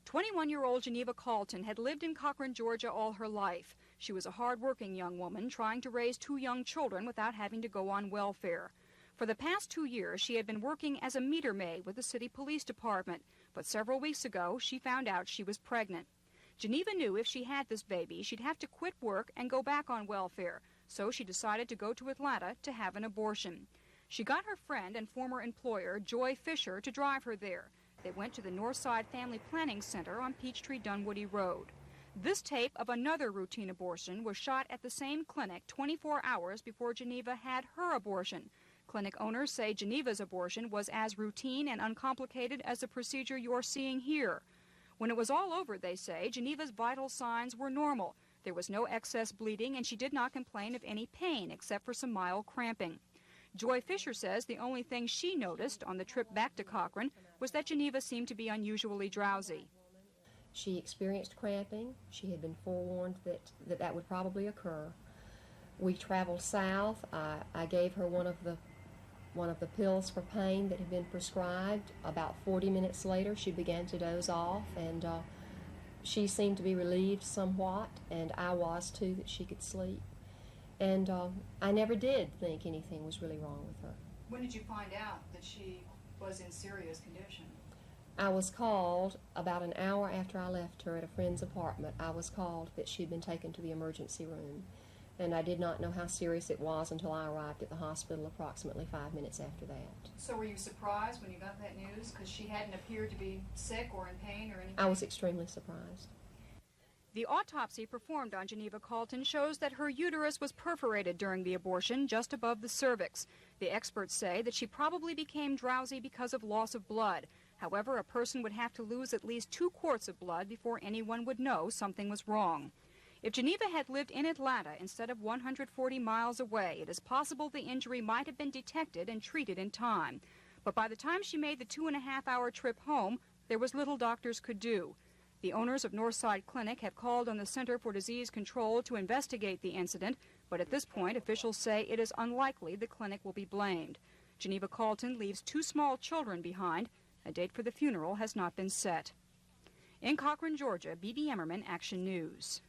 21-year-old Geneva Carlton had lived in Cochran, Georgia all her life. She was a hard-working young woman trying to raise 2 young children without having to go on welfare. For the past 2 years, she had been working as a meter maid with the city police department, but several weeks ago, she found out she was pregnant. Geneva knew if she had this baby, she'd have to quit work and go back on welfare, so she decided to go to Atlanta to have an abortion. She got her friend and former employer, Joy Fisher, to drive her there. They went to the Northside Family Planning Center on Peachtree-Dunwoody Road. This tape of another routine abortion was shot at the same clinic 24 hours before Geneva had her abortion. Clinic owners say Geneva's abortion was as routine and uncomplicated as the procedure you're seeing here. When it was all over, they say, Geneva's vital signs were normal. There was no excess bleeding, and she did not complain of any pain except for some mild cramping. Joy Fisher says the only thing she noticed on the trip back to Cochran was that Geneva seemed to be unusually drowsy. She experienced cramping. She had been forewarned that would probably occur. We traveled south. I gave her one of the pills for pain that had been prescribed. About 40 minutes later, she began to doze off, and she seemed to be relieved somewhat, and I was too, that she could sleep. And I never did think anything was really wrong with her. When did you find out that she was in serious condition? I was called about an hour after I left her at a friend's apartment. I was called that she'd been taken to the emergency room. And I did not know how serious it was until I arrived at the hospital approximately 5 minutes after that. So were you surprised when you got that news? Because she hadn't appeared to be sick or in pain or anything? I was extremely surprised. The autopsy performed on Geneva Carlton shows that her uterus was perforated during the abortion just above the cervix. The experts say that she probably became drowsy because of loss of blood. However, a person would have to lose at least 2 quarts of blood before anyone would know something was wrong. If Geneva had lived in Atlanta instead of 140 miles away, it is possible the injury might have been detected and treated in time. But by the time she made the 2.5-hour trip home, there was little doctors could do. The owners of Northside Clinic have called on the Center for Disease Control to investigate the incident, but at this point, officials say it is unlikely the clinic will be blamed. Geneva Carlton leaves 2 small children behind. A date for the funeral has not been set. In Cochran, Georgia, B.B. Emmerman, Action News.